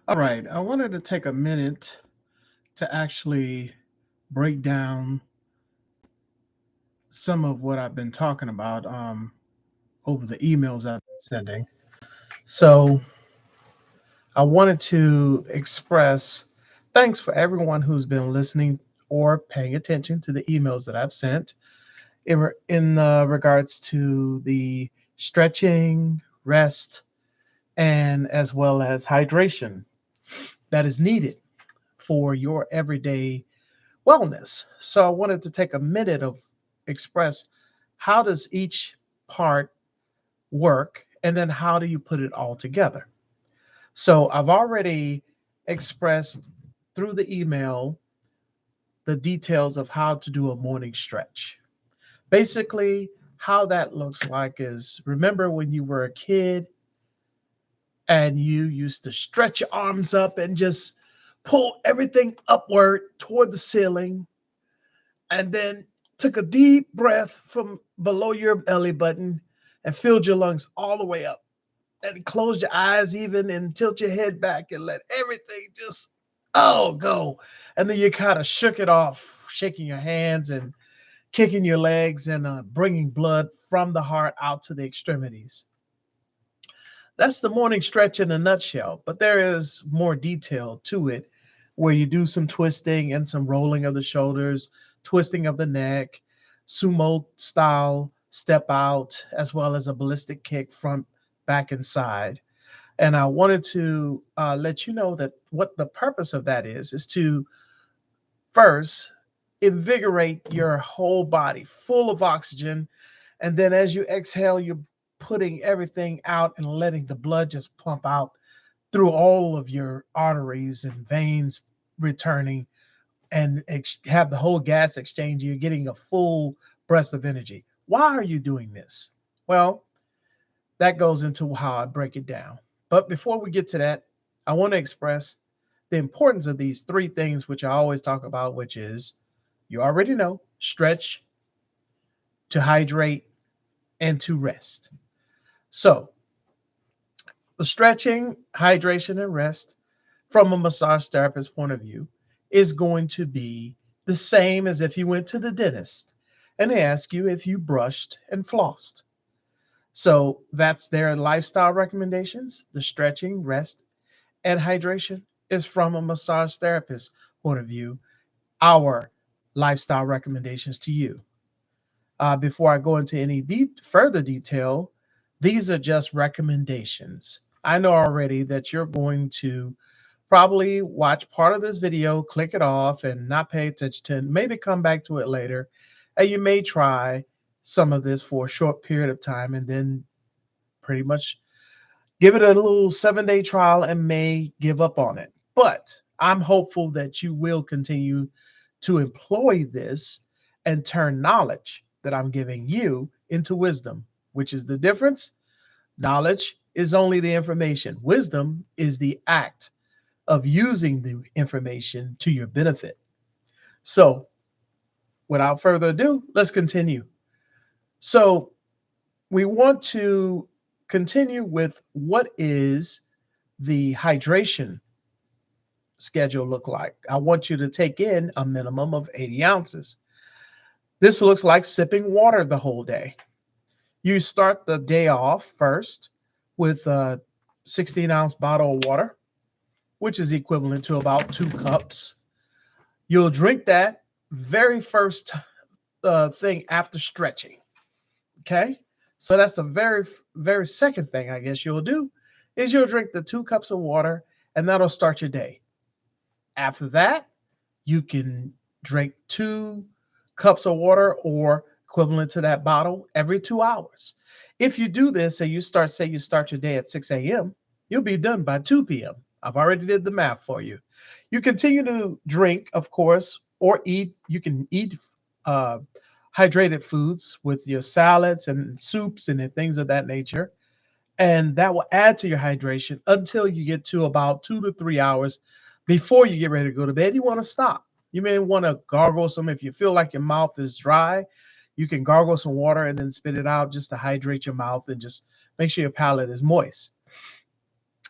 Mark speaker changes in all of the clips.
Speaker 1: All right, I wanted to take a minute to actually break down some of what I've been talking about over the emails I've been sending. So I wanted to express thanks for everyone who's been listening or paying attention to the emails that I've sent in regards to the stretching, rest, and as well as hydration that is needed for your everyday wellness. So I wanted to take a minute of express how does each part work and then how do you put it all together. So I've already expressed through the email the details of how to do a morning stretch. Basically, how that looks like is remember when you were a kid and you used to stretch your arms up and just pull everything upward toward the ceiling and then took a deep breath from below your belly button and filled your lungs all the way up and closed your eyes even and tilt your head back and let everything just go, and then you kind of shook it off, shaking your hands and kicking your legs and bringing blood from the heart out to the extremities. That's the morning stretch in a nutshell, but there is more detail to it where you do some twisting and some rolling of the shoulders, twisting of the neck, sumo style step out, as well as a ballistic kick front, back, and side. And I wanted to let you know that what the purpose of that is to first invigorate your whole body full of oxygen, and then as you exhale, you're putting everything out and letting the blood just pump out through all of your arteries and veins, returning and have the whole gas exchange. You're getting a full burst of energy. Why are you doing this? Well, that goes into how I break it down. But before we get to that, I want to express the importance of these three things, which I always talk about, which is you already know stretch, to hydrate, and to rest. So, the stretching, hydration, and rest from a massage therapist point of view is going to be the same as if you went to the dentist and they ask you if you brushed and flossed. So that's their lifestyle recommendations. The stretching, rest, and hydration is from a massage therapist point of view. Our lifestyle recommendations to you. Before I go into any further detail, these are just recommendations. I know already that you're going to probably watch part of this video, click it off, and not pay attention to it, maybe come back to it later. And you may try some of this for a short period of time and then pretty much give it a little 7 day trial and may give up on it. But I'm hopeful that you will continue to employ this and turn knowledge that I'm giving you into wisdom, which is the difference. Knowledge is only the information, wisdom is the act of using the information to your benefit. So, without further ado, let's continue. So, we want to continue with what is the hydration schedule look like. I want you to take in a minimum of 80 ounces. This looks like sipping water the whole day. You start the day off first with a 16-ounce bottle of water, which is equivalent to about 2 cups. You'll drink that very first thing after stretching. Okay. So that's the very second thing I guess you'll do is you'll drink the 2 cups of water and that'll start your day. After that, you can drink 2 cups of water or equivalent to that bottle every 2 hours. If you do this and you start your day at 6 a.m., you'll be done by 2 p.m. I've already did the math for you. You continue to drink, of course, or eat. You can eat uh, hydrated foods with your salads and soups and things of that nature. And that will add to your hydration until you get to about 2 to 3 hours before you get ready to go to bed. You want to stop. You may want to gargle some. If you feel like your mouth is dry, you can gargle some water and then spit it out just to hydrate your mouth and just make sure your palate is moist.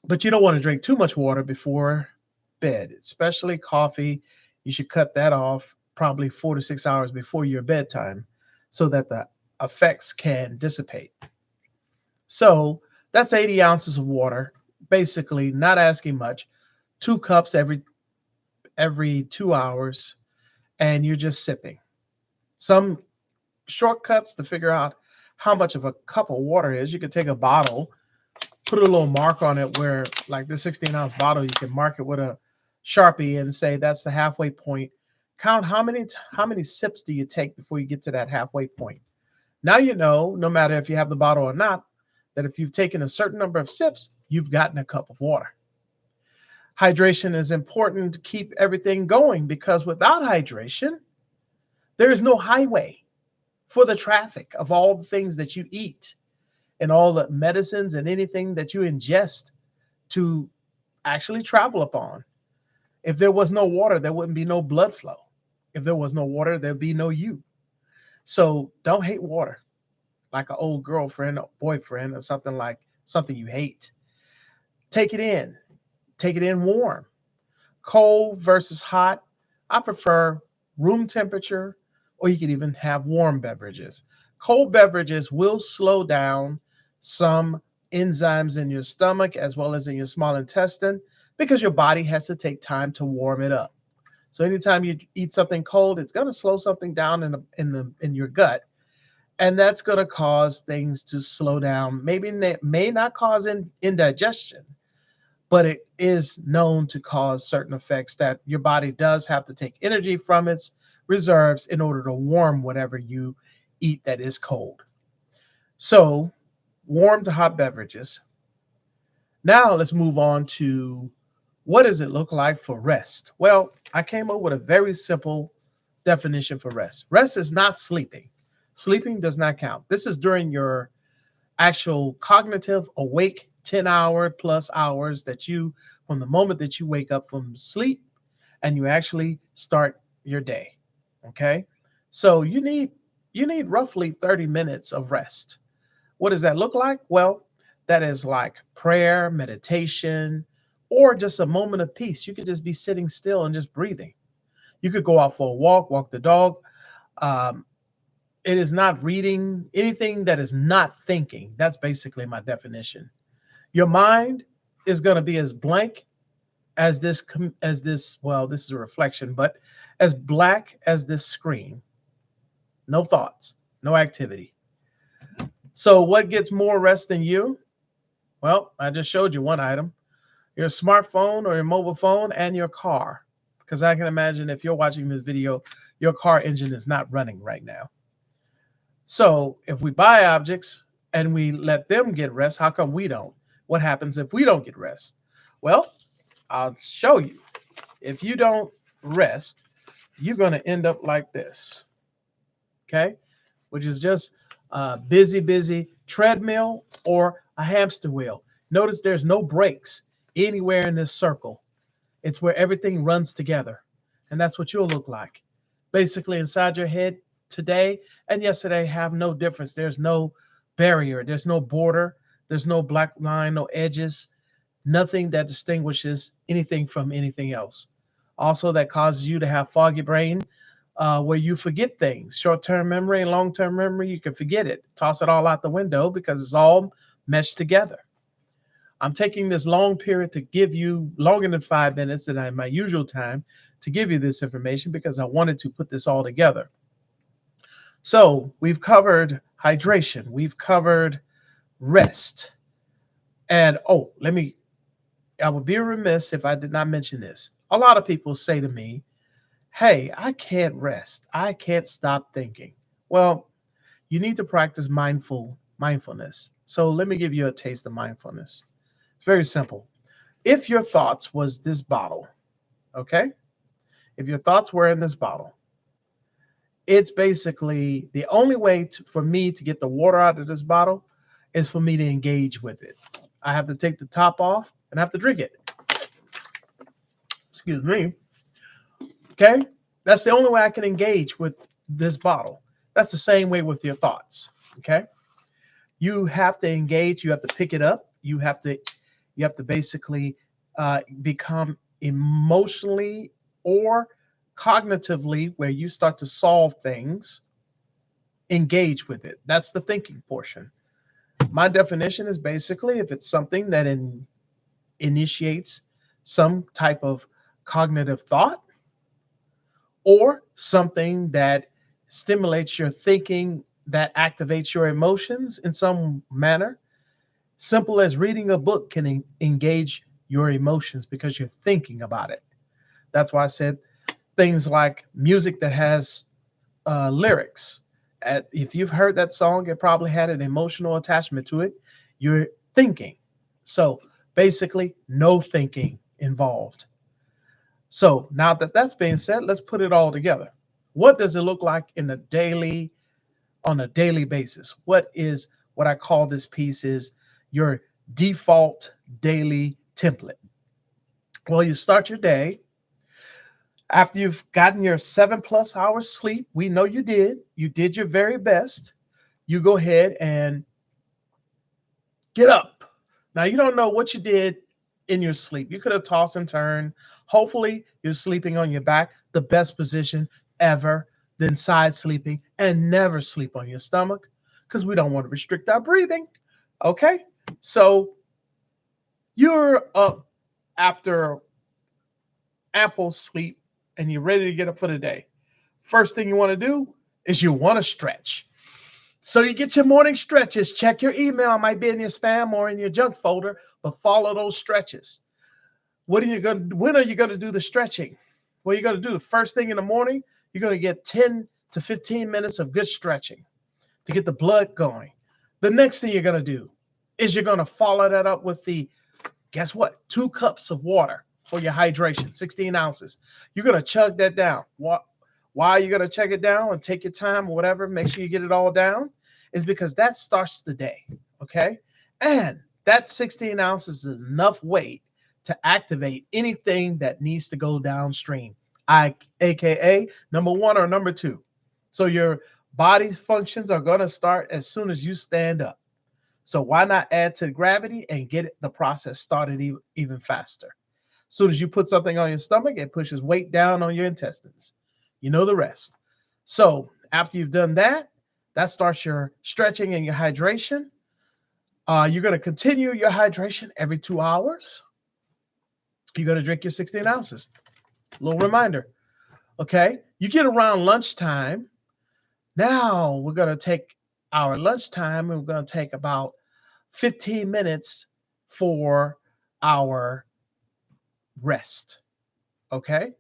Speaker 1: But you don't want to drink too much water before bed, especially coffee. You should cut that off probably 4 to 6 hours before your bedtime so that the effects can dissipate. So that's 80 ounces of water, basically not asking much, 2 cups every 2 hours, and you're just sipping. Some shortcuts to figure out how much of a cup of water is. You could take a bottle, put a little mark on it where, like the 16-ounce bottle, you can mark it with a Sharpie and say that's the halfway point. Count how many sips do you take before you get to that halfway point. Now you know, no matter if you have the bottle or not, that if you've taken a certain number of sips, you've gotten a cup of water. Hydration is important to keep everything going because without hydration, there is no highway for the traffic of all the things that you eat and all the medicines and anything that you ingest to actually travel upon. If there was no water, there wouldn't be no blood flow. If there was no water, there'd be no you. So don't hate water like an old girlfriend or boyfriend or something like something you hate. Take it in. Take it in warm. Cold versus hot. I prefer room temperature, or you can even have warm beverages. Cold beverages will slow down some enzymes in your stomach as well as in your small intestine because your body has to take time to warm it up. So anytime you eat something cold, it's going to slow something down in your gut, and that's going to cause things to slow down. Maybe it may not cause indigestion, but it is known to cause certain effects that your body does have to take energy from its reserves in order to warm whatever you eat that is cold. So, warm to hot beverages. Now, let's move on to what does it look like for rest? Well, I came up with a very simple definition for rest. Rest is not sleeping. Sleeping does not count. This is during your actual cognitive awake 10-hour plus hours that you, from the moment that you wake up from sleep and you actually start your day. Okay. So you need roughly 30 minutes of rest. What does that look like? Well, that is like prayer, meditation, or just a moment of peace. You could just be sitting still and just breathing. You could go out for a walk, walk the dog. Um, it is not reading anything that is not thinking. That's basically my definition. Your mind is going to be as blank as this. Well, this is a reflection, but as black as this screen. No thoughts, no activity. So, what gets more rest than you? Well, I just showed you one item: your smartphone or your mobile phone and your car. Because I can imagine if you're watching this video, your car engine is not running right now. So if we buy objects and we let them get rest, how come we don't? What happens if we don't get rest? Well, I'll show you. If you don't rest, you're going to end up like this, okay? Which is just a busy, busy treadmill or a hamster wheel. Notice there's no breaks anywhere in this circle. It's where everything runs together. And that's what you'll look like. Basically, inside your head today and yesterday have no difference. There's no barrier, there's no border, there's no black line, no edges, nothing that distinguishes anything from anything else. Also, that causes you to have foggy brain where you forget things. Short term memory and long term memory, you can forget it, toss it all out the window because it's all meshed together. I'm taking this long period to give you longer than 5 minutes than I my usual time to give you this information because I wanted to put this all together. So we've covered hydration, we've covered rest, and I would be remiss if I did not mention this. A lot of people say to me, "Hey, I can't rest. I can't stop thinking." Well, you need to practice mindfulness. So let me give you a taste of mindfulness. It's very simple. If your thoughts was this bottle, okay? If your thoughts were in this bottle, it's basically the only way for me to get the water out of this bottle is for me to engage with it. I have to take the top off and I have to drink it. Excuse me. Okay? That's the only way I can engage with this bottle. That's the same way with your thoughts. Okay? You have to engage, you have to pick it up, you have to You have to basically become emotionally or cognitively, where you start to solve things, engage with it. That's the thinking portion. My definition is basically if it's something that initiates some type of cognitive thought, or something that stimulates your thinking, that activates your emotions in some manner. Simple as reading a book can engage your emotions because you're thinking about it. That's why I said things like music that has lyrics. If you've heard that song, it probably had an emotional attachment to it. You're thinking. So basically, no thinking involved. So now that that's being said, let's put it all together. What does it look like in a daily, on a daily basis? What I call this piece is your default daily template. Well, you start your day after you've gotten your 7+ hours sleep. We know you did. You did your very best. You go ahead and get up. Now, you don't know what you did in your sleep. You could have tossed and turned. Hopefully, you're sleeping on your back, the best position ever, then side sleeping, and never sleep on your stomach because we don't want to restrict our breathing. Okay? So, you're up after ample sleep and you're ready to get up for the day. First thing you want to do is you want to stretch. So you get your morning stretches. Check your email. It might be in your spam or in your junk folder, but follow those stretches. When are you going to do the stretching? Well, you're going to do the first thing in the morning. You're going to get 10 to 15 minutes of good stretching to get the blood going. The next thing you're going to do is you're going to follow that up with the, guess what? 2 cups of water for your hydration, 16 ounces. You're going to chug that down. Why are you going to chug it down and take your time or whatever? Make sure you get it all down. Is because that starts the day. Okay. And that 16 ounces is enough weight to activate anything that needs to go downstream, aka number one or number two. So your body's functions are going to start as soon as you stand up. So why not add to gravity and get the process started even faster? As soon as you put something on your stomach, it pushes weight down on your intestines. You know the rest. So after you've done that, that starts your stretching and your hydration. You're going to continue your hydration every 2 hours. You're going to drink your 16 ounces. Little reminder. Okay. You get around lunchtime. Now we're going to take our lunchtime and we're going to take about 15 minutes for our rest. Okay.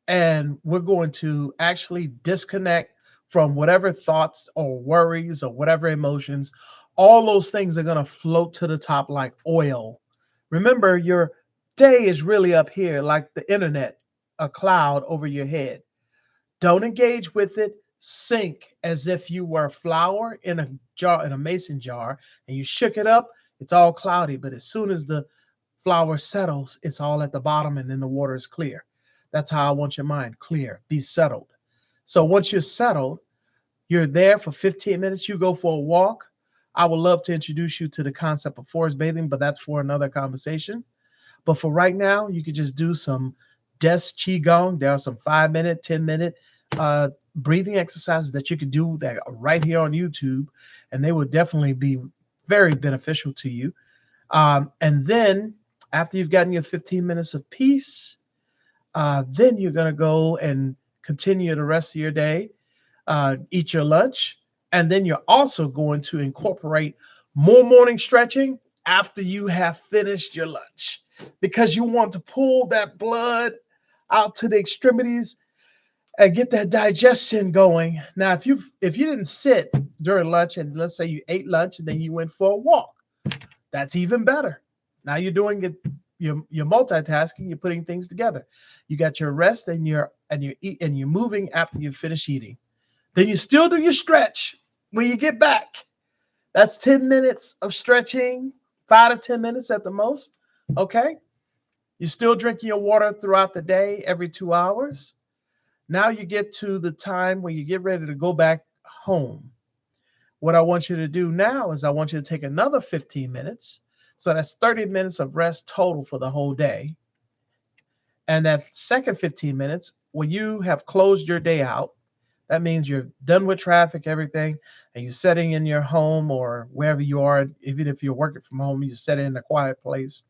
Speaker 1: And we're going to actually disconnect from whatever thoughts or worries or whatever emotions. All those things are going to float to the top like oil. Remember, your day is really up here like the internet, a cloud over your head. Don't engage with it. Sink as if you were flour in a jar, in a mason jar, and you shook it up. It's all cloudy, but as soon as the flour settles, it's all at the bottom, and then the water is clear. That's how I want your mind clear, be settled. So once you're settled, you're there for 15 minutes, you go for a walk. I would love to introduce you to the concept of forest bathing, but that's for another conversation. But for right now, you could just do some desk qigong. There are some 5 minute, 10 minute breathing exercises that you could do that are right here on YouTube, and they would definitely be very beneficial to you. And then after you've gotten your 15 minutes of peace, then you're going to go and continue the rest of your day, eat your lunch, and then you're also going to incorporate more morning stretching after you have finished your lunch because you want to pull that blood out to the extremities and get that digestion going. Now, if you didn't sit during lunch and let's say you ate lunch and then you went for a walk, that's even better. Now you're doing it. You're multitasking. You're putting things together. You got your rest and you're moving after you finish eating. Then you still do your stretch when you get back. That's 10 minutes of stretching, 5 to 10 minutes at the most. Okay. You're still drinking your water throughout the day, every 2 hours. Now you get to the time when you get ready to go back home. What I want you to do now is I want you to take another 15 minutes So that's 30 minutes of rest total for the whole day. And that second 15 minutes, when you have closed your day out, that means you're done with traffic, everything, and you're sitting in your home or wherever you are. Even if you're working from home, you sit in a quiet place.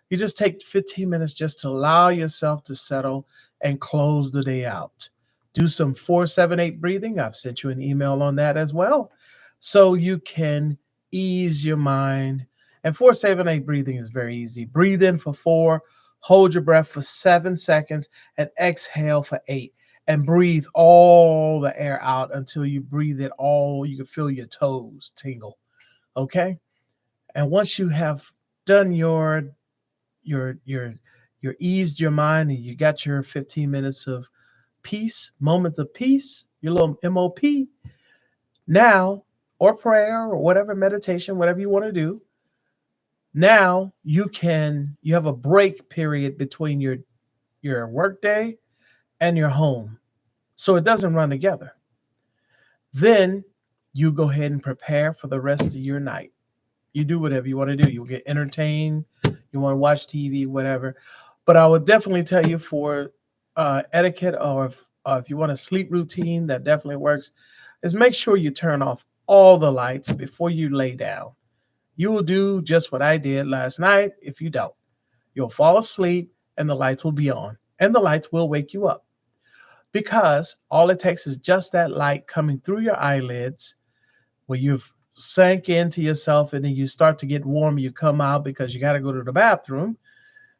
Speaker 1: You just take 15 minutes just to allow yourself to settle and close the day out. Do some 478 breathing. I've sent you an email on that as well. So you can ease your mind. And 478 breathing is very easy. Breathe in for 4, hold your breath for 7 seconds, and exhale for 8. And breathe all the air out until you breathe it all. You can feel your toes tingle. Okay. And once you have done your your your eased your mind and you got your 15 minutes of peace, moment of peace, your little MOP now, or prayer or whatever meditation, whatever you want to do. Now you have a break period between your work day and your home. So it doesn't run together. Then you go ahead and prepare for the rest of your night. You do whatever you want to do. You'll get entertained. You want to watch TV, whatever. But I would definitely tell you for etiquette, or if you want a sleep routine that definitely works, is make sure you turn off all the lights before you lay down. You will do just what I did last night. If you don't, you'll fall asleep and the lights will be on, and the lights will wake you up because all it takes is just that light coming through your eyelids where you've sank into yourself and then you start to get warm. You come out because you got to go to the bathroom,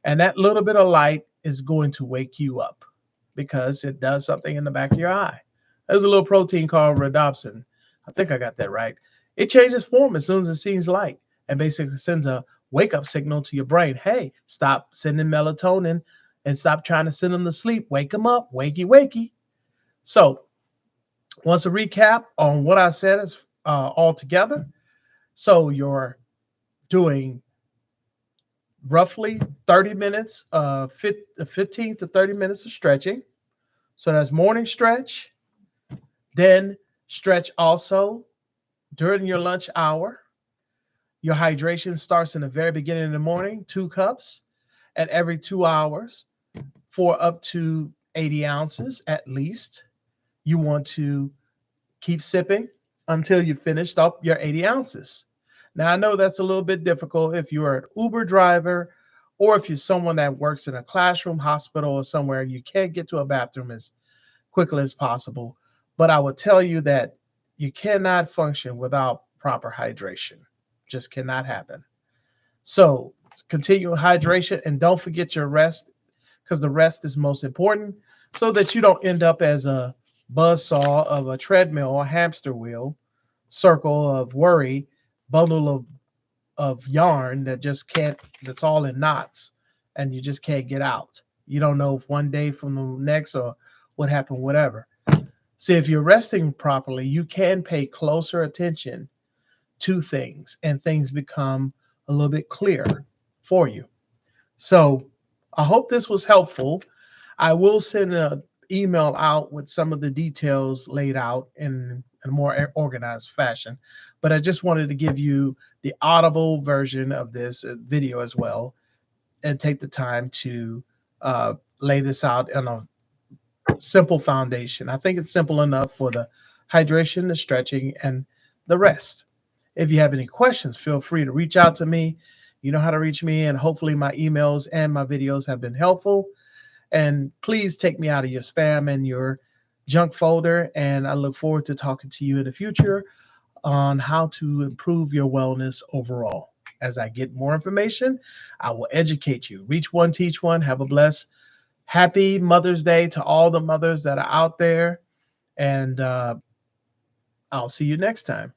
Speaker 1: and that little bit of light is going to wake you up because it does something in the back of your eye. There's a little protein called rhodopsin. I think I got that right. It changes form as soon as it sees light and basically sends a wake up signal to your brain. Hey, stop sending melatonin and stop trying to send them to sleep. Wake them up. Wakey, wakey. So, once a recap on what I said is all together. So, you're doing roughly 30 minutes, 15 to 30 minutes of stretching. So that's morning stretch, then stretch also during your lunch hour. Your hydration starts in the very beginning of the morning, 2 cups at every 2 hours for up to 80 ounces at least. You want to keep sipping until you finished up your 80 ounces. Now, I know that's a little bit difficult if you're an Uber driver or if you're someone that works in a classroom, hospital, or somewhere you can't get to a bathroom as quickly as possible. But I would tell you that you cannot function without proper hydration. Just cannot happen. So continue hydration and don't forget your rest because the rest is most important so that you don't end up as a buzzsaw of a treadmill or hamster wheel, circle of worry, bundle of yarn that just can't, that's all in knots and you just can't get out. You don't know if one day from the next or what happened, whatever. See, if you're resting properly, you can pay closer attention to things and things become a little bit clearer for you. So I hope this was helpful. I will send an email out with some of the details laid out in a more organized fashion. But I just wanted to give you the audible version of this video as well and take the time to lay this out in a simple foundation. I think it's simple enough for the hydration, the stretching, and the rest. If you have any questions, feel free to reach out to me. You know how to reach me, and hopefully, my emails and my videos have been helpful. And please take me out of your spam and your junk folder. And I look forward to talking to you in the future on how to improve your wellness overall. As I get more information, I will educate you. Reach one, teach one. Have a blessed, happy Mother's Day to all the mothers that are out there. And I'll see you next time.